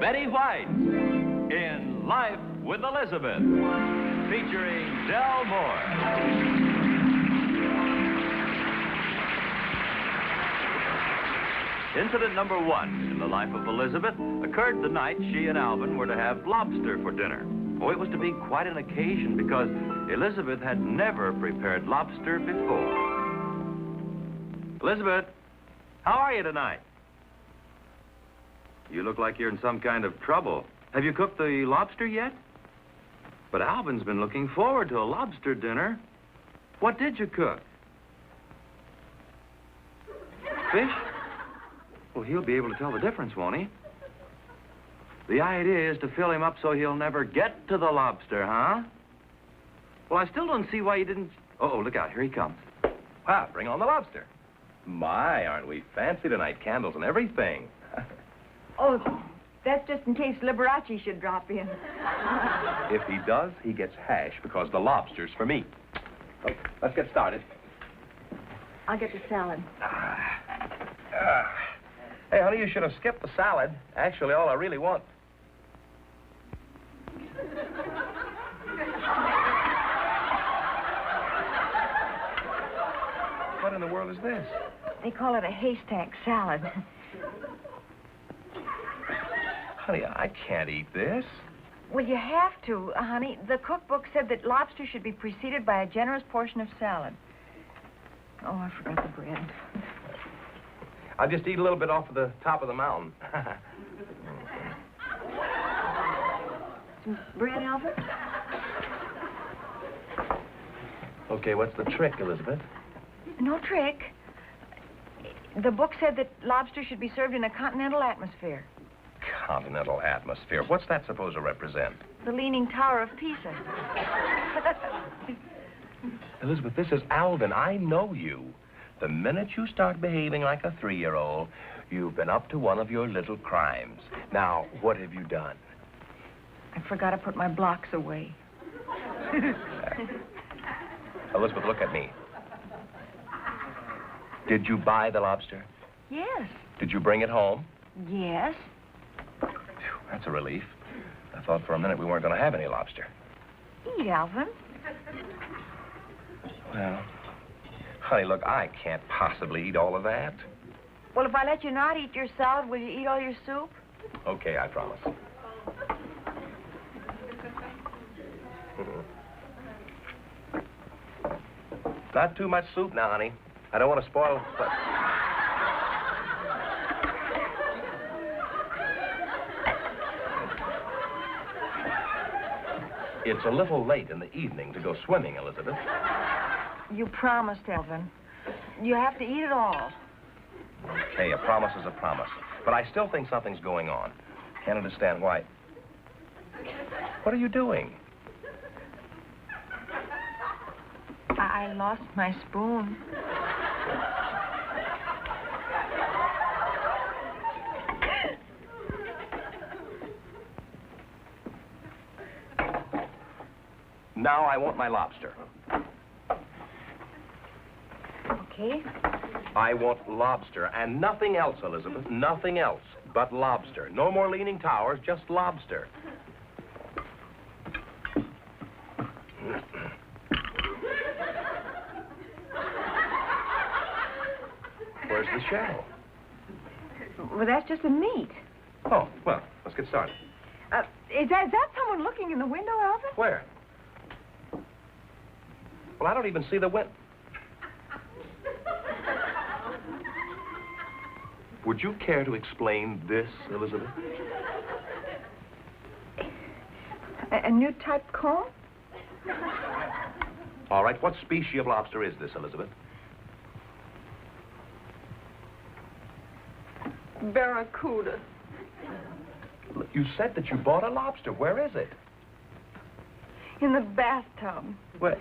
Betty White in Life with Elizabeth, featuring Del Moore. Incident number 1 in the life of Elizabeth occurred the night she and Alvin were to have lobster for dinner. Oh, it was to be quite an occasion because Elizabeth had never prepared lobster before. Elizabeth, how are you tonight? You look like you're in some kind of trouble. Have you cooked the lobster yet? But Alvin's been looking forward to a lobster dinner. What did you cook? Fish? Well, he'll be able to tell the difference, won't he? The idea is to fill him up so he'll never get to the lobster, huh? Well, I still don't see why you didn't... Oh, look out, here he comes. Wow, bring on the lobster. My, aren't we fancy tonight, candles and everything. Oh, that's just in case Liberace should drop in. If he does, he gets hash because the lobster's for me. Oh, let's get started. I'll get the salad. Hey, honey, you should have skipped the salad. Actually, all I really want... What in the world is this? They call it a haystack salad. Honey, I can't eat this. Well, you have to, honey. The cookbook said that lobster should be preceded by a generous portion of salad. Oh, I forgot the bread. I'll just eat a little bit off of the top of the mountain. Some bread, Alvin? Okay, what's the trick, Elizabeth? No trick. The book said that lobster should be served in a continental atmosphere. Continental atmosphere. What's that supposed to represent? The Leaning Tower of Pisa. Elizabeth, this is Alvin. I know you. The minute you start behaving like a 3-year-old, you've been up to one of your little crimes. Now, what have you done? I forgot to put my blocks away. Elizabeth, look at me. Did you buy the lobster? Yes. Did you bring it home? Yes. Phew, that's a relief. I thought for a minute we weren't going to have any lobster. Eat, Alvin. Well, honey, look, I can't possibly eat all of that. Well, if I let you not eat your salad, will you eat all your soup? Okay, I promise. Not too much soup now, honey. I don't want to spoil... It's a little late in the evening to go swimming, Elizabeth. You promised, Alvin. You have to eat it all. Okay, a promise is a promise. But I still think something's going on. Can't understand why. What are you doing? I lost my spoon. Now I want my lobster. Okay. I want lobster and nothing else, Elizabeth. Nothing else but lobster. No more leaning towers, just lobster. Where's the shell? Well, that's just the meat. Oh, well, let's get started. Is that someone looking in the window, Alvin? Where? Well, I don't even see the window. Would you care to explain this, Elizabeth? A new type comb? All right, what species of lobster is this, Elizabeth? Barracuda. You said that you bought a lobster. Where is it? In the bathtub. Where?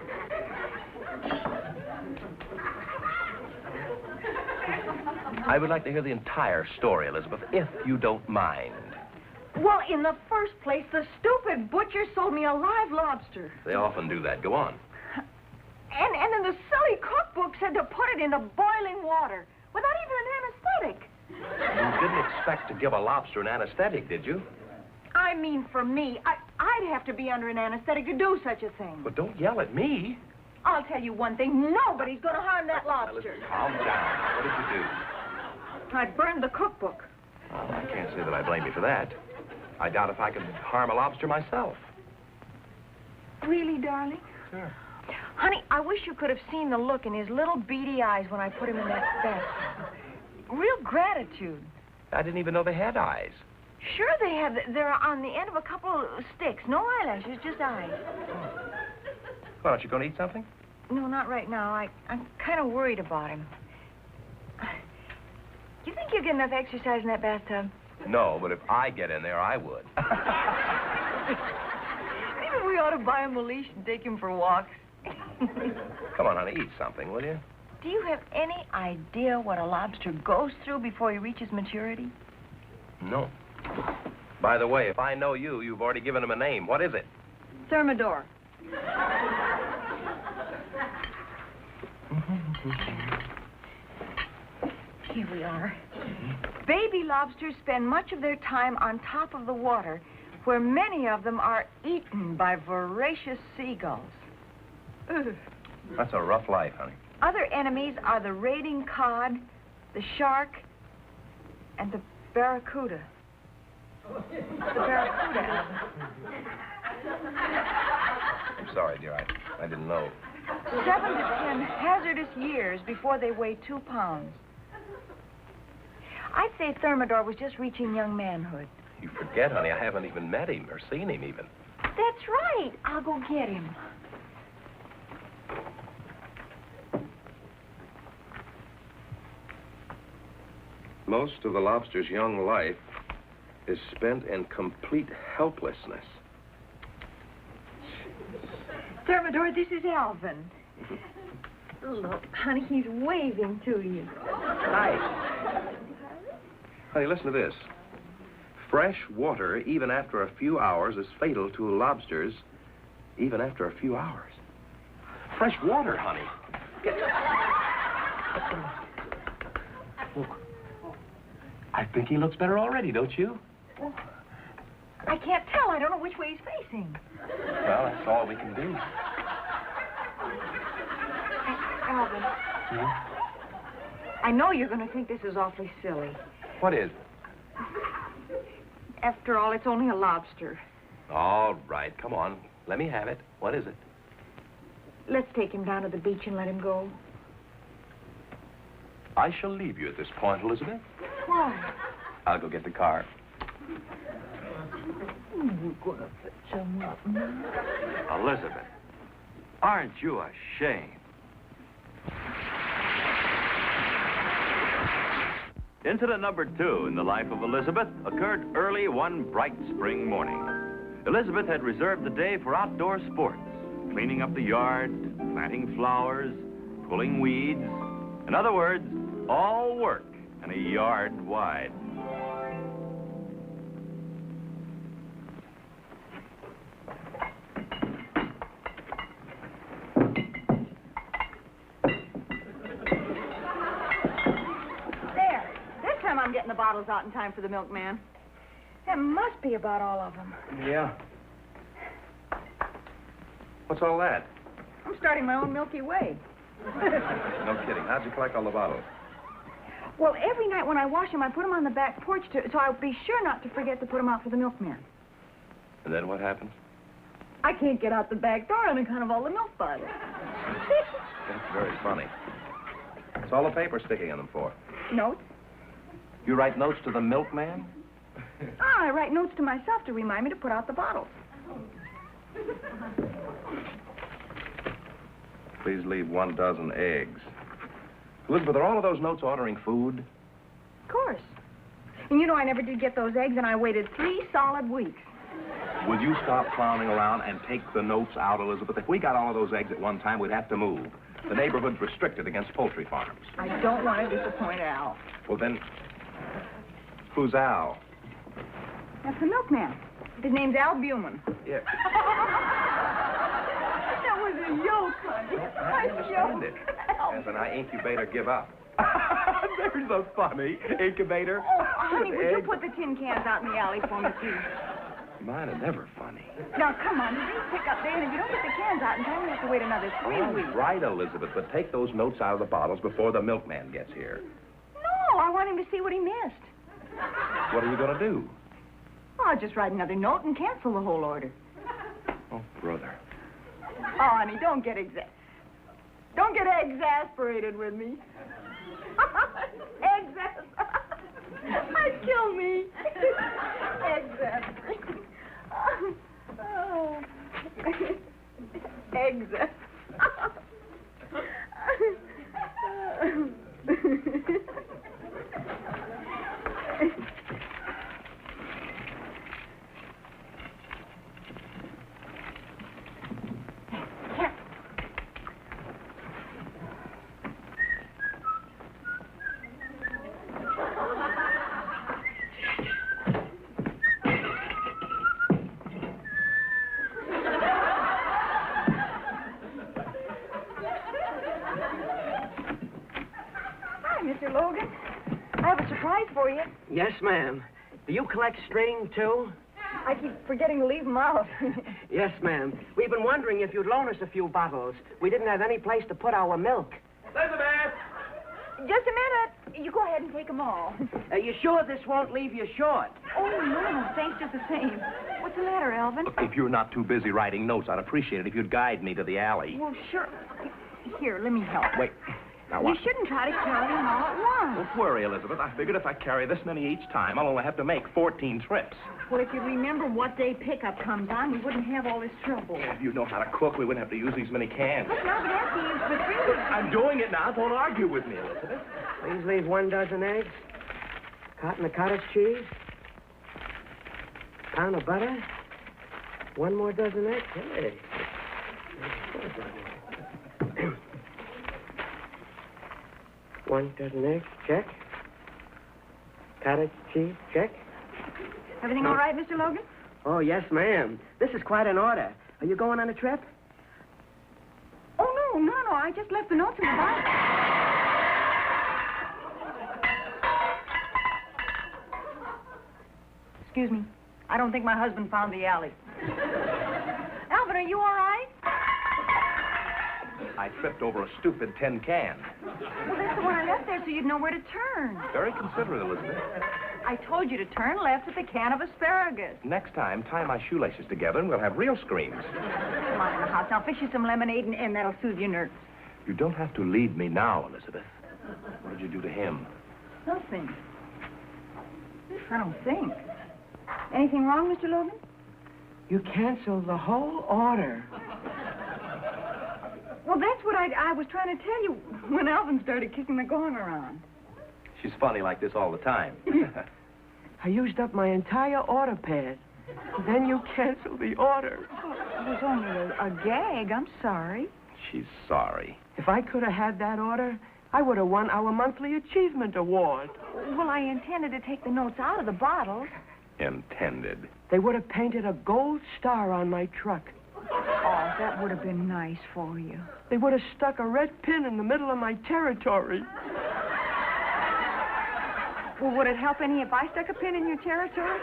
I would like to hear the entire story, Elizabeth, if you don't mind. Well, in the first place, the stupid butcher sold me a live lobster. They often do that. Go on. And then the silly cookbook said to put it into boiling water without even an anesthetic. You didn't expect to give a lobster an anesthetic, did you? I mean for me. I'd have to be under an anesthetic to do such a thing. But don't yell at me. I'll tell you one thing. Nobody's going to harm that Now, lobster. listen, calm down. What did you do? I burned the cookbook. Well, I can't say that I blame you for that. I doubt if I could harm a lobster myself. Really, darling? Sure. Honey, I wish you could have seen the look in his little beady eyes when I put him in that bath. Real gratitude. I didn't even know they had eyes. Sure they have. They're on the end of a couple of sticks. No eyelashes, just eyes. Well, aren't you going to eat something? No, not right now. I'm kind of worried about him. Do you think you'll get enough exercise in that bathtub? No, but if I get in there, I would. Maybe we ought to buy him a leash and take him for walks. Come on, honey, eat something, will you? Do you have any idea what a lobster goes through before he reaches maturity? No. By the way, if I know you, you've already given him a name. What is it? Thermidor. Here we are. Baby lobsters spend much of their time on top of the water, where many of them are eaten by voracious seagulls. Ugh. That's a rough life, honey. Other enemies are the raiding cod, the shark, and the barracuda. The barracuda, Alvin. I'm sorry, dear. I didn't know. 7 to 10 hazardous years before they weigh 2 pounds. I'd say Thermidor was just reaching young manhood. You forget, honey, I haven't even met him or seen him even. That's right. I'll go get him. Most of the lobster's young life is spent in complete helplessness. Thermidor, this is Alvin. Look, honey, he's waving to you. Nice. Honey, listen to this. Fresh water, even after a few hours, is fatal to lobsters, even after a few hours. Fresh water, honey. Look. I think he looks better already, don't you? Well, I can't tell. I don't know which way he's facing. Well, that's all we can do. Alvin. I know you're going to think this is awfully silly. What is? After all, it's only a lobster. All right, come on. Let me have it. What is it? Let's take him down to the beach and let him go. I shall leave you at this point, Elizabeth. Why? I'll go get the car. We're going to fetch him up now. Elizabeth, aren't you ashamed? Incident number 2 in the life of Elizabeth occurred early one bright spring morning. Elizabeth had reserved the day for outdoor sports, cleaning up the yard, planting flowers, pulling weeds. In other words, all work and a yard wide. I'm getting the bottles out in time for the milkman. That must be about all of them. Yeah. What's all that? I'm starting my own Milky Way. No kidding. How'd you collect all the bottles? Well, every night when I wash them, I put them on the back porch so I'll be sure not to forget to put them out for the milkman. And then what happens? I can't get out the back door on account of all the milk bottles. That's very funny. What's all the paper sticking on them for? Notes? You write notes to the milkman? I write notes to myself to remind me to put out the bottles. Please leave 1 dozen eggs. Elizabeth, are all of those notes ordering food? Of course. And you know I never did get those eggs, and I waited 3 solid weeks. Would you stop clowning around and take the notes out, Elizabeth? If we got all of those eggs at one time, we'd have to move. The neighborhood's restricted against poultry farms. I don't want to disappoint Al. Well, then, who's Al? That's the milkman. His name's Al Buman. Yeah. That was a yoke, honey. I understand it. As an incubator give up. There's a funny incubator. Oh, honey, would you put the tin cans out in the alley for me, please? Mine are never funny. Now, come on, please pick up there, and if you don't get the cans out in time, we have to wait another 3 weeks. Right, Elizabeth, but take those notes out of the bottles before the milkman gets here. No, I want him to see what he missed. What are you going to do? Oh, I'll just write another note and cancel the whole order. Oh, brother. Oh, honey, don't get exasperated with me. I'd kill me. Exasperated. Oh. Exasperated. Mr. Logan, I have a surprise for you. Yes, ma'am. Do you collect string, too? I keep forgetting to leave them out. Yes, ma'am. We've been wondering if you'd loan us a few bottles. We didn't have any place to put our milk. Elizabeth! Just a minute. You go ahead and take them all. Are you sure this won't leave you short? Oh, no. Thanks just the same. What's the matter, Alvin? Look, if you're not too busy writing notes, I'd appreciate it if you'd guide me to the alley. Well, sure. Here, let me help. Wait. Now, You what? shouldn't try to carry them all at once. Don't worry, Elizabeth. I figured if I carry this many each time, I'll only have to make 14 trips. Well, if you remember what day pickup comes on, we wouldn't have all this trouble. If you know how to cook, we wouldn't have to use these many cans. Look, now, but after you for 3 weeks. I'm doing it now. Don't argue with me, Elizabeth. Please leave 1 dozen eggs, carton of cottage cheese, pound of butter, 1 more dozen eggs. Hey. 1 dozen eggs, check. Cottage cheese, check. Everything all right, Mr. Logan? Oh, yes, ma'am. This is quite an order. Are you going on a trip? Oh, no. I just left the notes in the box. Excuse me. I don't think my husband found the alley. Alvin, are you all right? I tripped over a stupid tin can. Well, that's the one I left there so you'd know where to turn. Very considerate, Elizabeth. I told you to turn left at the can of asparagus. Next time, tie my shoelaces together and we'll have real screams. Come on in the house. Now, fix you some lemonade and that'll soothe your nerves. You don't have to lead me now, Elizabeth. What did you do to him? Nothing. I don't think. Anything wrong, Mr. Logan? You canceled the whole order. Well, that's what I was trying to tell you when Alvin started kicking the gong around. She's funny like this all the time. I used up my entire order pad. Then you canceled the order. It was only a gag. I'm sorry. She's sorry. If I could have had that order, I would have won our monthly achievement award. Well, I intended to take the notes out of the bottles. Intended. They would have painted a gold star on my truck. Oh, that would have been nice for you. They would have stuck a red pin in the middle of my territory. Well, would it help any if I stuck a pin in your territory?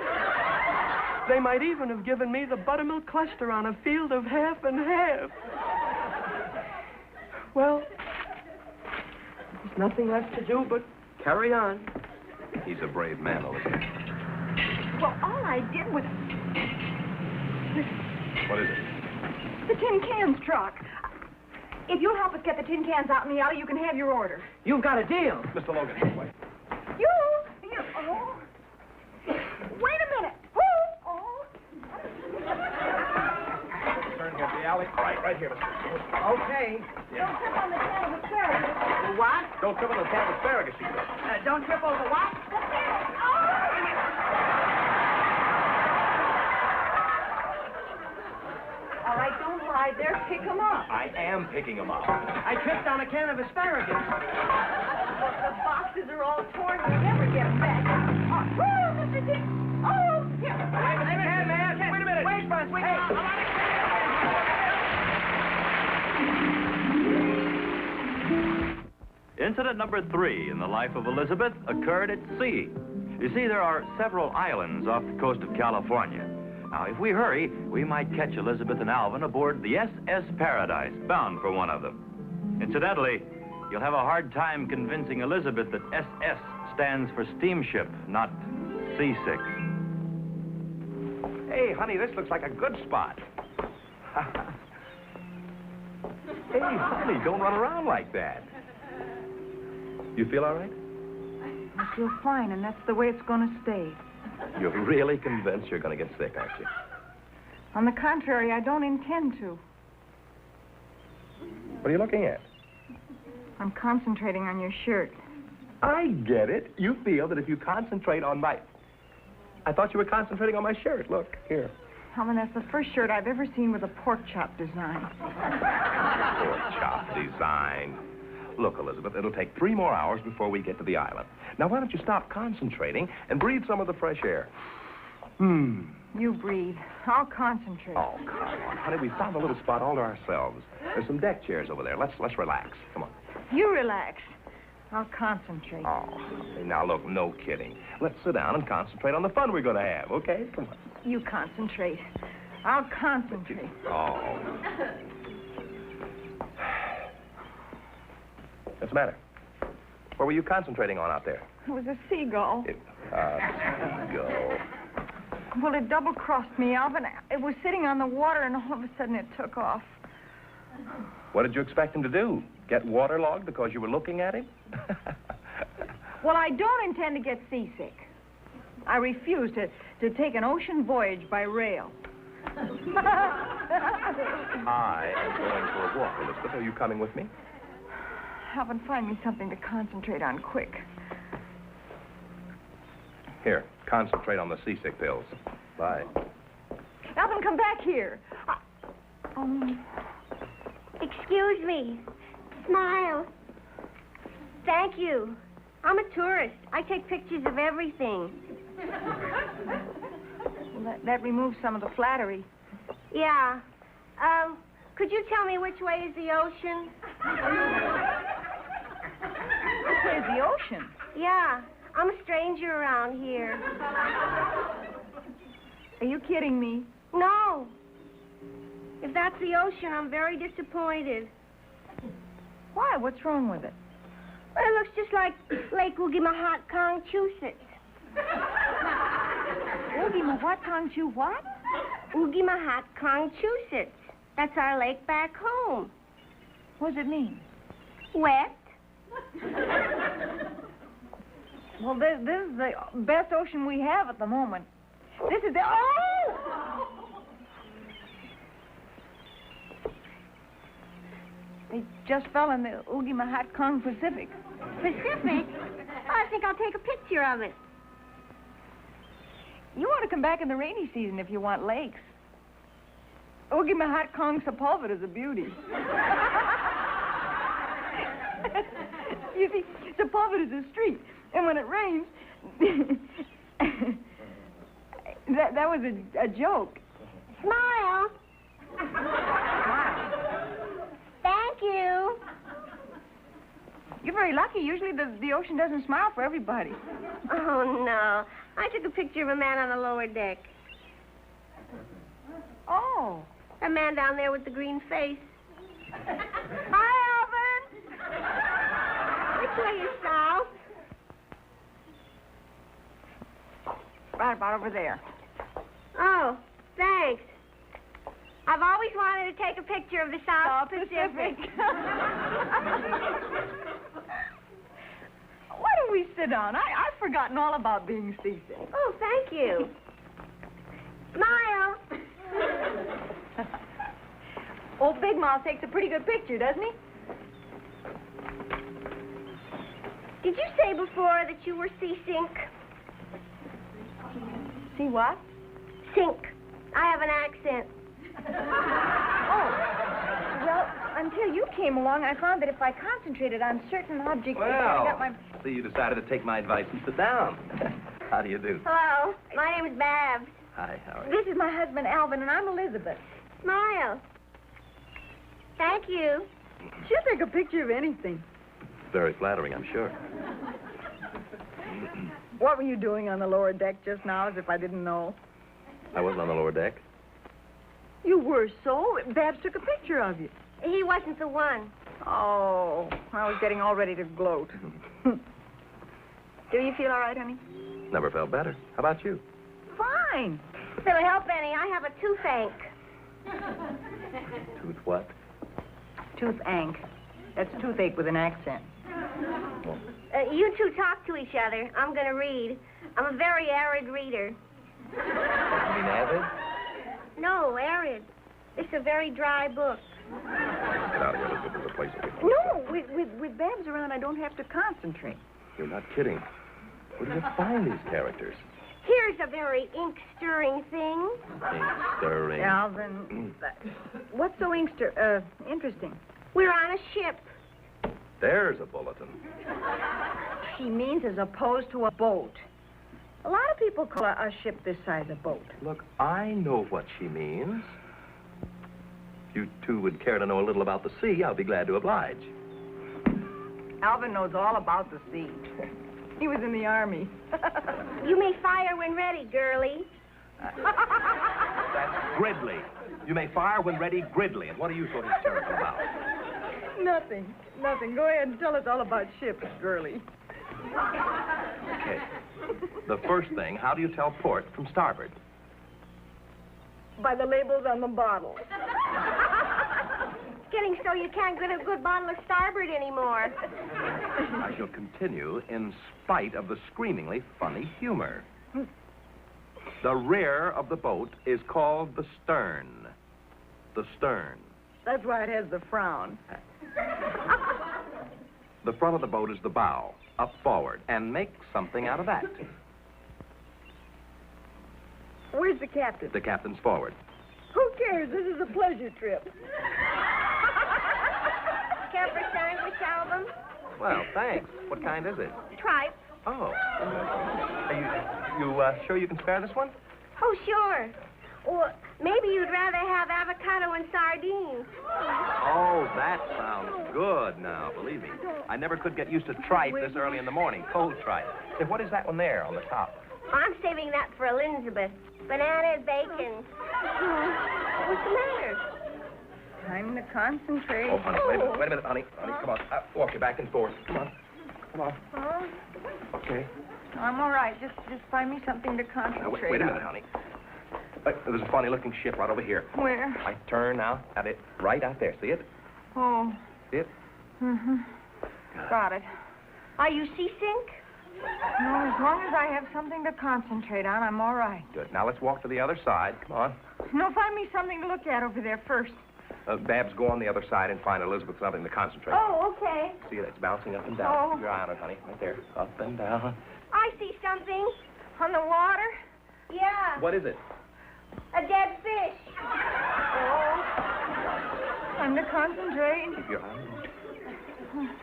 They might even have given me the buttermilk cluster on a field of half and half. Well, there's nothing left to do but carry on. He's a brave man, Elizabeth. Well, all I did was... What is it? The tin cans truck. If you'll help us get the tin cans out in the alley, you can have your order. You've got a deal. Mr. Logan, wait. You... Oh. Wait a minute. Oh. Turn here to the alley. Right here, Mr. Okay. Don't trip on the can of asparagus. What? Don't trip on the can of asparagus, she said. Don't trip over what? The can. Oh. All right, don't hide there. Pick them up. I am picking them up. I tripped on a can of asparagus. The boxes are all torn. We'll never get them back. Oh, Mr. Dick. Oh, here. Wait a minute, man. Wait a minute. Wait, Buzz. Wait. Incident number 3 in the life of Elizabeth occurred at sea. You see, there are several islands off the coast of California. Now, if we hurry, we might catch Elizabeth and Alvin aboard the SS Paradise, bound for one of them. Incidentally, you'll have a hard time convincing Elizabeth that SS stands for steamship, not seasick. Hey, honey, this looks like a good spot. Hey, honey, don't run around like that. You feel all right? I feel fine, and that's the way it's going to stay. You're really convinced you're going to get sick, aren't you? On the contrary, I don't intend to. What are you looking at? I'm concentrating on your shirt. I get it. You feel that if you concentrate on my... I thought you were concentrating on my shirt. Look, here. Alvin, that's the first shirt I've ever seen with a pork chop design. Pork chop design. Look, Elizabeth, it'll take 3 more hours before we get to the island. Now, why don't you stop concentrating and breathe some of the fresh air? You breathe. I'll concentrate. Oh, come on, honey. We found a little spot all to ourselves. There's some deck chairs over there. Let's relax. Come on. You relax. I'll concentrate. Oh, honey, now, look, no kidding. Let's sit down and concentrate on the fun we're going to have, okay? Come on. You concentrate. I'll concentrate. Oh. What's the matter? What were you concentrating on out there? It was a seagull. Go. Well, it double-crossed me, Alvin. It was sitting on the water, and all of a sudden it took off. What did you expect him to do? Get waterlogged because you were looking at him? Well, I don't intend to get seasick. I refuse to take an ocean voyage by rail. I am going for a walk, Elizabeth. Are you coming with me? Alvin, find me something to concentrate on quick. Here, concentrate on the seasick pills. Bye. Alvin, come back here. Excuse me. Smile. Thank you. I'm a tourist. I take pictures of everything. Well, that removes some of the flattery. Yeah. Could you tell me which way is the ocean? Which way is the ocean? Yeah. I'm a stranger around here. Are you kidding me? No. If that's the ocean, I'm very disappointed. Why? What's wrong with it? Well, it looks just like Lake Oogimahat-Conchuset. Oogimahat-Conchu what? Oogimahat-Conchuset. That's our lake back home. What does it mean? Wet. Well, this is the best ocean we have at the moment. This is the... Oh! They just fell in the Oogimahat-Con Pacific. Pacific? I think I'll take a picture of it. You want to come back in the rainy season if you want lakes. Oogimahat-Con Sepulveda is a beauty. You see, Sepulveda is a street, and when it rains... that was a joke. Smile. Thank you. You're very lucky. Usually the ocean doesn't smile for everybody. Oh, no. I took a picture of a man on the lower deck. Oh. A man down there with the green face. Hi, Alvin. Which way is south? Right about over there. Oh, thanks. I've always wanted to take a picture of the South Pacific. Why don't we sit down? I've forgotten all about being seasick. Oh, thank you. Smile. Old Big Mouth takes a pretty good picture, doesn't he? Did you say before that you were seasink? See what? Sink. I have an accent. Oh. Well, until you came along, I found that if I concentrated on certain objects... I got my... So you decided to take my advice and sit down. How do you do? Hello. My name is Babs. Hi, how are you? This is my husband, Alvin, and I'm Elizabeth. Smile. Thank you. She'll take a picture of anything. Very flattering, I'm sure. What were you doing on the lower deck just now, as if I didn't know? I wasn't on the lower deck. You were so. Babs took a picture of you. He wasn't the one. Oh, I was getting all ready to gloat. Do you feel all right, honey? Never felt better. How about you? Fine. If it'll help any, I have a toothache. Tooth what? Toothache. That's toothache with an accent. You two talk to each other. I'm going to read. I'm a very arid reader. You mean avid? No, arid. It's a very dry book. Get out of here. Let's go to the place. No, with Babs around, I don't have to concentrate. You're not kidding. Where do you find these characters? Here's a very ink-stirring thing. Ink-stirring. Alvin, what's so interesting? We're on a ship. There's a bulletin. She means as opposed to a boat. A lot of people call a ship this size a boat. Look, I know what she means. If you two would care to know a little about the sea, I'll be glad to oblige. Alvin knows all about the sea. He was in the Army. You may fire when ready, girlie. That's Gridley. You may fire when ready, Gridley. And what are you so hysterical about? Nothing. Go ahead and tell us all about ships, girlie. Okay. The first thing, how do you tell port from starboard? By the labels on the bottle. It's getting so you can't get a good bottle of starboard anymore. I shall continue in spite of the screamingly funny humor. The rear of the boat is called the stern. The stern. That's why it has the frown. The front of the boat is the bow, up forward, and make something out of that. Where's the captain? The captain's forward. Who cares? This is a pleasure trip. Care for sandwich, Alvin? Well, thanks. What kind is it? Tripe. Oh. Are you sure you can spare this one? Oh, sure. Or maybe you'd rather have avocado and sardines. Oh, that sounds good now, believe me. I never could get used to tripe this early in the morning, cold tripe. Say, what is that one there on the top? I'm saving that for Elizabeth. Banana and bacon. What's the matter? Time to concentrate. Oh, honey, wait a minute, honey. Honey, come on. Walk you back and forth. Come on. Oh, Okay. I'm all right. Just find me something to Now, concentrate wait a on. minute, honey. There's a funny-looking ship right over here. Where? I turn now at it, right out there. See it? Oh. See it? Mm-hmm. Got it. Are you seasick? No, as long as I have something to concentrate on, I'm all right. Good. Now let's walk to the other side. Come on. No, find me something to look at over there first. Babs, go on the other side and find Elizabeth something to concentrate on. Oh, okay. See it? It's bouncing up and down. Oh. Keep your eye on it, honey. Right there. Up and down. I see something. On the water? Yeah. What is it? A dead fish. Oh. Time to concentrate. Keep your eye on it.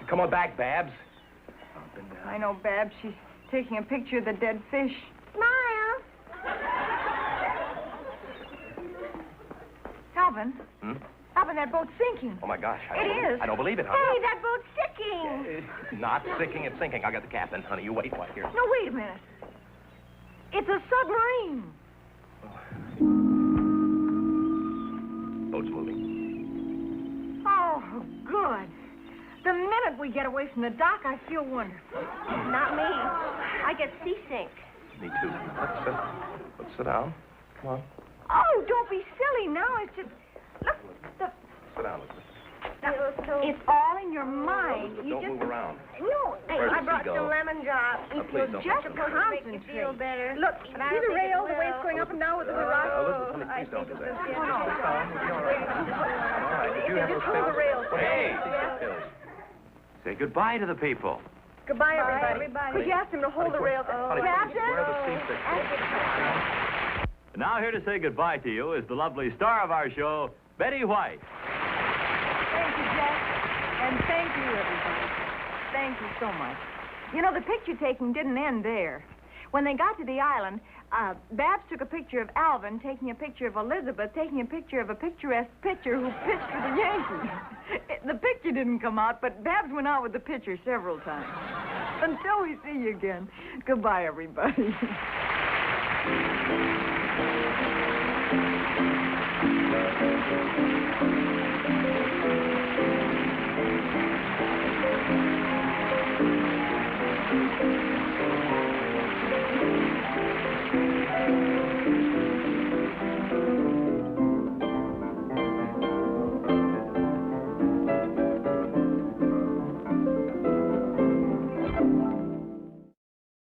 Come on back, Babs. Up and down. I know, Babs. She's taking a picture of the dead fish. Smile. Alvin. Hmm? Alvin, that boat's sinking. Oh, my gosh. It is. I don't believe it, honey. Hey, that boat's sinking. It's not sinking, it's sinking. I'll get the captain. Honey, you wait right here. No, wait a minute. It's a submarine. Boat's moving. Oh, good. The minute we get away from the dock, I feel wonderful. Not me. I get seasick. Me too. Let's sit down. Come on. Oh, don't be silly now. It's just... Look, Sit down, Elizabeth. it's all in your mind. Elizabeth, You don't just... move around. No, Where's I the brought seagull? some lemon drops. Please don't. Just Supposed to make you feel better. Look, But see I don't the think it rail, the way will. it's going up and down with the rock? Elizabeth, honey, please don't do that. Oh, no. Sit down. You'll be all right. All right. Did you have those Just hold the rail. Hey! Pills. Say goodbye to the people. Goodbye, everybody. Could you ask him to hold the rail? Honey, Captain? where are the seasick? Now here to say goodbye to you is the lovely star of our show, Betty White. Thank you, Jack. And thank you, everybody. Thank you so much. You know, the picture taking didn't end there. When they got to the island, Babs took a picture of Alvin, taking a picture of Elizabeth, taking a picture of a picturesque pitcher who pitched for the Yankees. The picture didn't come out, but Babs went out with the picture several times. Until we see you again. Goodbye, everybody.